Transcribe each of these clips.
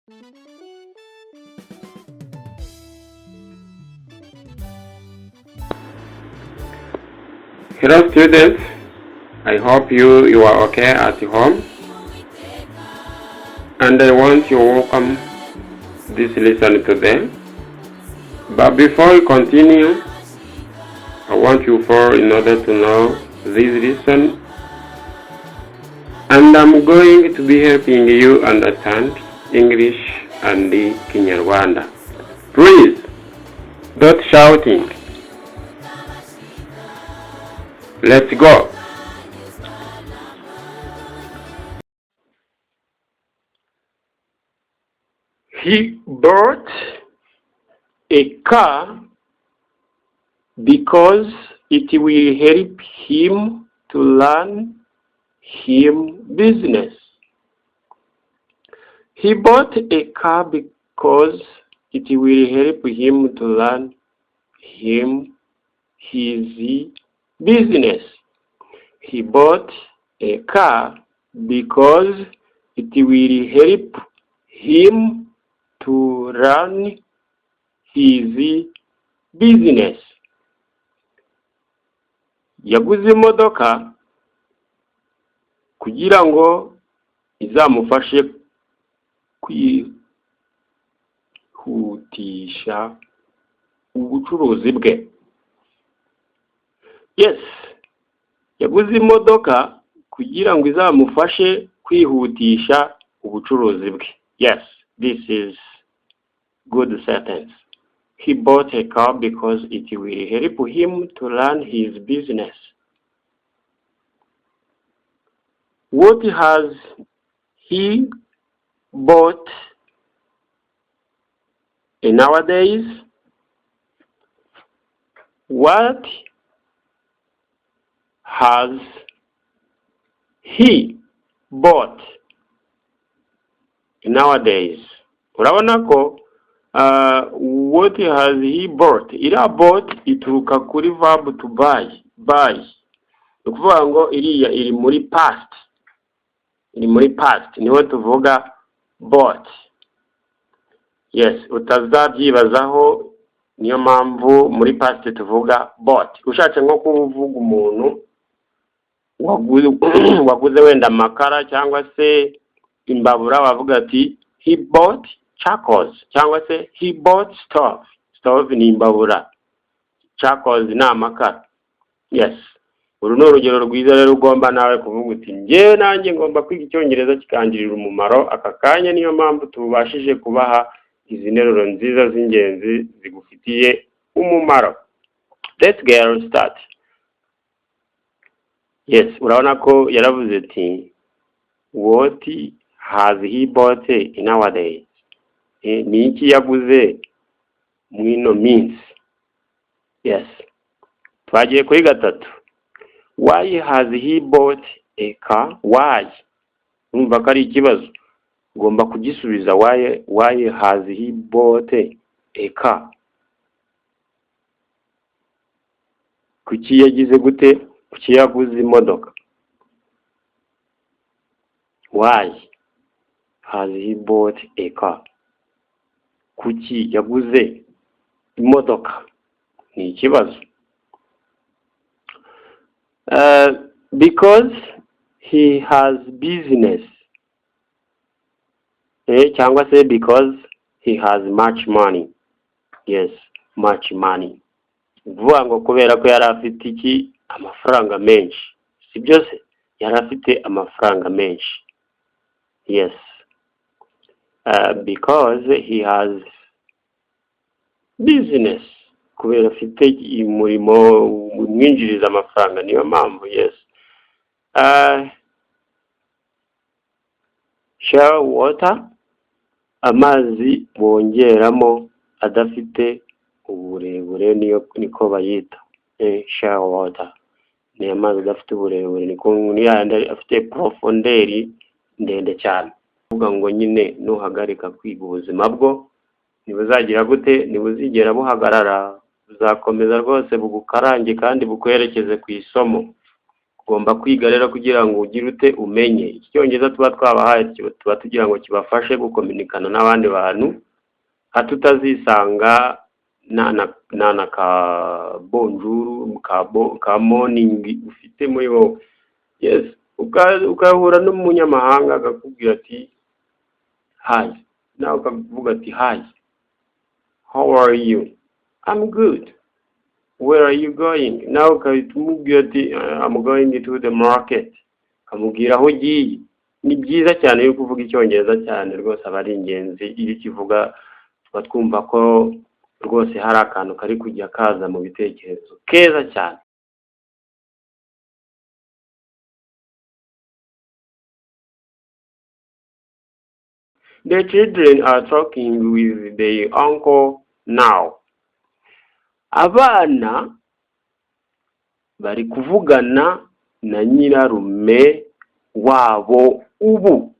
Hello students, I hope you are okay at home, and I want to welcome this lesson today. But before we continue, I want you in order to know this lesson, and I'm going to be helping you understand English and the Kinyarwanda. Please, don't shouting. Let's go. He bought a car because it will help him to learn him business. He bought a car because it will help him to learn him his business. He bought a car because it will help him to run his business. Yaguze imodoka kugira ngo izamufashe kwihutisha ubucuruzi bwe. Yes, yaguze imodoka kugira ngo izamufashe kwihutisha ubucuruzi bwe. Yes, this is good sentence. He bought a car because it will help him to learn his business. What has he bought nowadays? What has he bought nowadays? Urabona ko what has he bought? Iriya bought ituruka kuri verb to buy. Ukuvuga ngo iriya iri muri past. Niho tuvuga bought. Yes, utazabyibazaho, niyo mpamvu muri past tuvuga bought. Ushatse nko kuvuga umuntu waguze wenda amakara cyangwa se imbabura, wavuga ati he bought charcoals, cyangwa se he bought stove ni imbabura, charcoals ni amakara. Yes, uru ni urugero rwiza rero ugomba nawe kuvuga uti njye nanjye ngomba kwiga icyongereza kikangirira umumaro aka kanya. Niyo mpamvu tubashije kubaha izi nteruro nziza z'ingenzi zigufitiye umumaro. Let's get started. Yes, urabona ko yaravuze ati what has he bought nowadays? Ni iki yaguze mwino minsi? Yes, twagiye kuri gatatu. Why has he bought a car? Why? Urumva ko ari ikibazo, ugomba kugisubiza. Why has he bought a car? Kuki yagize gute? Kuki yaguze imodoka? Why has he bought a car? Kuki yaguze imodoka? Ni ikibazo. Because he has business. Cyangwa se because he has much money. Yes, much money. Vuga ngo kubera ko yari afite iki? Amafaranga menshi. Si byose? Yari afite amafaranga menshi. Yes. Because he has business. Kubera afite umurimo umwinjiriza amafaranga, niyo mpamvu. Yes. Share water, amazi bongeramo adafite uburebure, niko bayita. Share water ni amazi adafite uburebure, niko yandi afite profondeur ndende cyane. Uvuga ngo nyine nuhagarika kwiga ubuzima bwo nibuzagira gute? Nibuzigera buhagarara, buzakomeza rwose bugukarange kandi bukwerekeze ku isomo. ugomba kwiga rero kugira ngo ugire ute umenye icyongereza tuba twabahaye, tuba tugira ngo kibafashe gukominikana n'abandi bantu, hatutazisanga na ka bonjour ka morning ufite muri wowe. Yes, ukahura n'umunyamahanga akakubwira ati hi, nawe ukavuga ati hi, how are you? I'm good. Where are you going? Nawe ukamubwira ati I'm going to the market. Kamubwira aho ugiye. Ni byiza cyane yo kuvuga icyongereza cyane rwose, aba ari ingenzi. Iyo kivuga tuba twumva ko rwose hari akantu kari kujya kaza mu bitekerezo keza cyane. The children are talking with their uncle now. Abana bari kuvugana na nyirarume wabo ubu.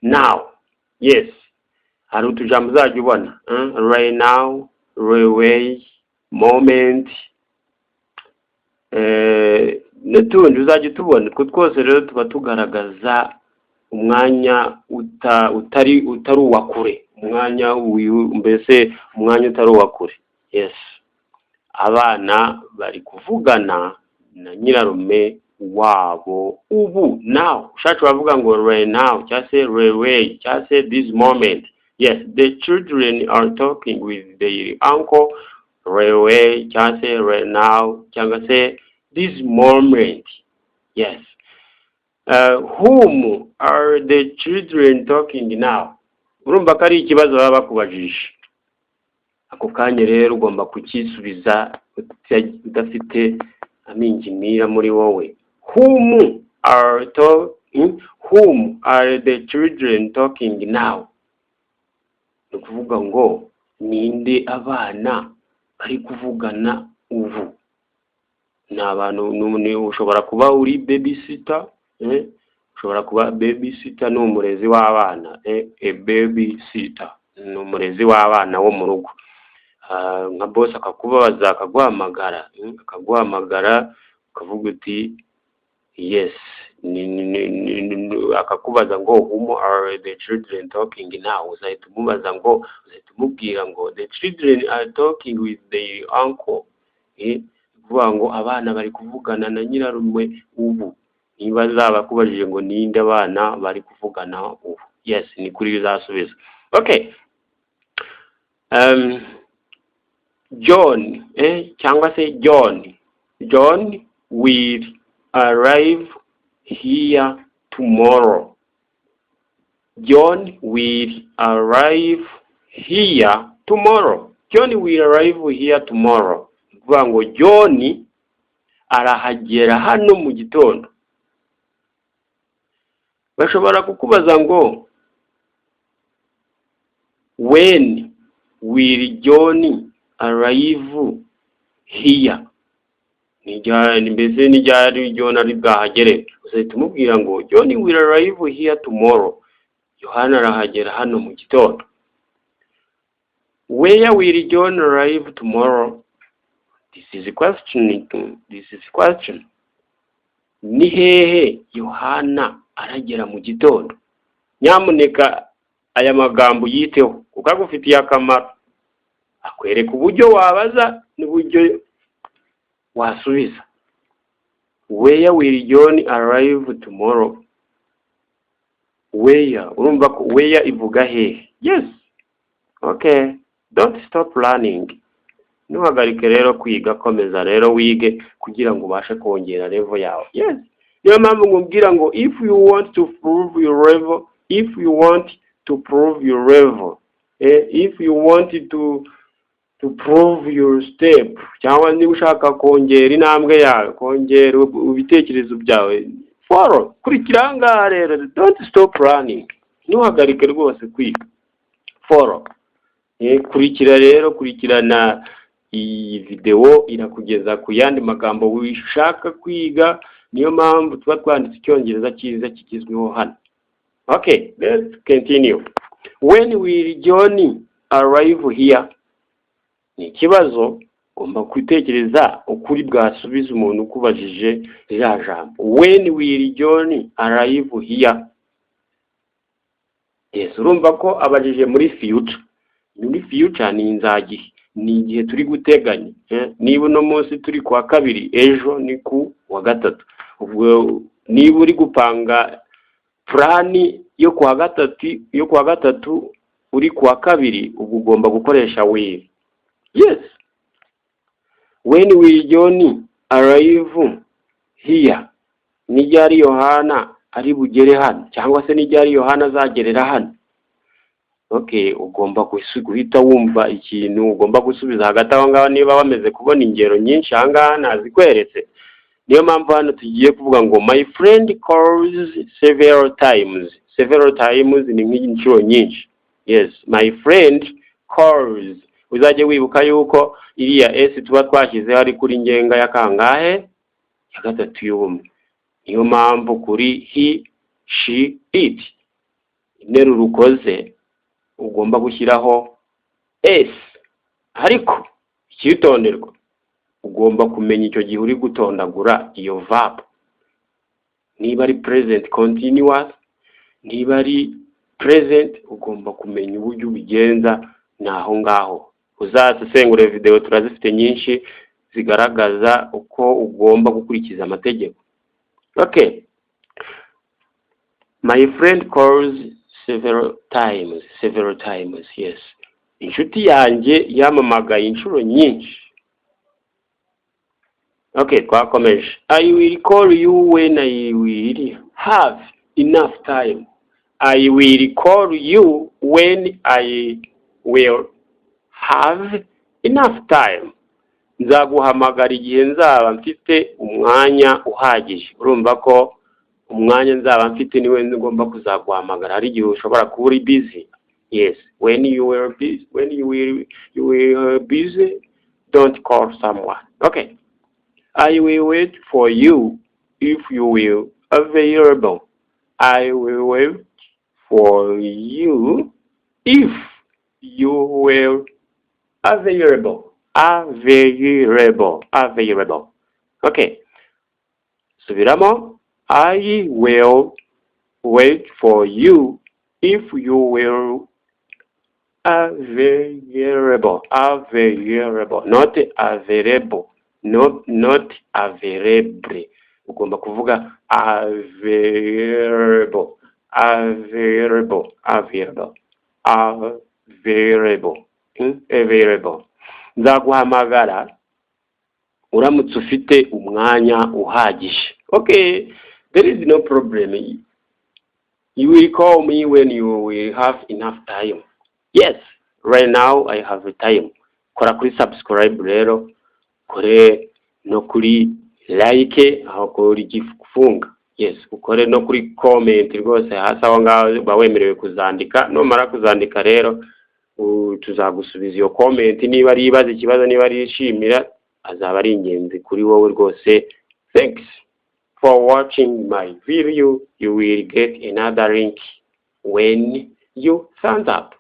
Now. Yes. Hari utujambo uzajya ubona. Right now, right away, moment. N'utundi uzajya tubona. Utwo twose rero tuba tugaragaza umwanya utari uwa kure. Umwanya mbese umwanya utari uwa kure. Yes. Abana bari kuvugana na nyirarume wabo ubu. Now. Ushatse bavuga ngo right now, cyangwa se right away, cyangwa se this moment. Yes, the children are talking with their uncle right away, cyangwa se right now, cyangwa se this moment. Yes. Whom are the children talking now? Urumva ko ari ikibazo baba bakubajije. Ako kanya rero ugomba kukisubiza udafite aminjimira muri wowe. Whom are the children talking now? Nukuvuga ngo ninde abana bari kuvugana ubu. N'abantu ushobora kuba uri babysitter, ushobora kuba babysitter n'umurezi w'abana, babysitter n'umurezi w'abana wo mu rugo. Nka boss akakubaza akaguhamagara ukavuga uti yes, akakubaza ngo whom are the children talking now? Uzahita umubwira ngo the children are talking with their uncle. Kuvuga ngo abana bari kuvugana na nyirarume ubu. Niba zabakubajije ngo ninde abana bari kuvugana ubu. Yes, ni kuri uzasubiza. Okay. John, cyangwa se John will arrive here tomorrow. John will arrive here tomorrow. John will arrive here tomorrow. Kuvuga ngo John arahagera hano mu gitondo. Bashobora kukubaza ngo when will John arrive here? Mbese nijyari John ari bwahagere. Uzahita umubwira ngo John will arrive here tomorrow. Yohana arahagera hano mu gitondo. Where will John arrive tomorrow? This is question. Ni hehe Yohana aragera mu gitondo? Nyamuneka aya magambo yiteho kuko agufitiye akamaro. Akwereka uburyo wabaza n'uburyo wasubiza. Where will John arrive tomorrow? Where? Urumva ko where ivuga hehe? Yes. Okay. Don't stop learning. Ntuhagarike rero kwiga, komeza rero wige kugira ngo ubashe kongera level yawe. Yes. Niyo mpamvu ngubwira ngo if you want to prove your level, if you want to prove your step, cyangwa niba ushaka kongera intambwe yawe, kongera ibitekerezo byawe, follow, kurikira ngaha rero, don't stop learning. Ntuhagarike rwose kwiga. Follow. Kurikirana iyi video irakugeza ku yandi magambo wishaka kwiga. Niyo mpamvu tuba twanditse icyongereza cyiza kigizweho hano. Okay, let's continue. When will John arrive here? Ni kibazo ugomba kwitekereza ukuri bwasubiza umuntu ukubajije rya jambo. When will John arrive here? Yes, urumva ko abajije muri future. Muri future ni inzagihe, ni igihe turi guteganya. Niba uno munsi turi kuwa kabiri, ejo ni ku wa gatatu. Ubwo niba uri gupanga plani yo kuwa gatatu uri kuwa kabiri, ubwo ugomba gukoresha will. Yes. When will John arrive here? Ni ryari Yohana ari bugere hano, cyangwa se ni ryari Yohana azagerera hano? Okay, ugomba guhita wumva ikintu ugomba gusubiza hagati aho ngaho. Niba wameze kubona ingero nyinshi aha ngaha nazikweretse, niyo mpamvu hano tugiye kuvuga ngo my friend calls several times. Several times ni nk'inshuro nyinshi. Yes, my friend calls. Uzajye wibuka yuko iriya s tuba twashyize hari kuri ngenga ya kangahe, ya gatatu y'ubumwe. Niyo mpamvu kuri he, she, it interuro ukoze ugomba gushyiraho s. Ariko icyitonderwa, ugomba kumenya icyo gihe uri gutondagura iyo verb. Niba ari present continuous, niba ari present, ugomba kumenya uburyo ubigenza naho ngaho. Uzasesengure video turazifite nyinshi zigaragaza uko ugomba gukurikiza amategeko. Okay. My friend calls several times. Yes. Inshuti yanjye yamamagaye inshuro nyinshi. Okay, twakomeje. I will call you when I will have enough time. I will call you when I will have enough time. Nzaguhamagara igihe nzaba mfite umwanya uhagije. Urumva ko umwanya nzaba mfite niwe ngomba kuzaguhamagara. Hari igihe ushobora kuba uri busy. Yes, when you will busy, don't call someone. Okay. I will wait for you if you will available. I will wait for you if you will available. Okay. Subiramo. I will wait for you if you will available. Not available. Not available. Ugomba kuvuga available. Nzaguhamagara uramutse ufite umwanya uhagije. Okay, there is no problem. You will call me when you will have enough time. Yes, right now I have a time. Kora kuri subscribe rero, kore no kuri like aho kuri gifunga. Yes, ukore no kuri comment rwose hasi aho ngaho bawemerewe kuzandika. Nomara kuzandika rero tuzagusubiza iyo comment. Niba ari ibaze ikibazo, niba ari ishimira, azaba ari ingenzi kuri wowe rwose. Thanks for watching my video. You will get another link when you thumbs up.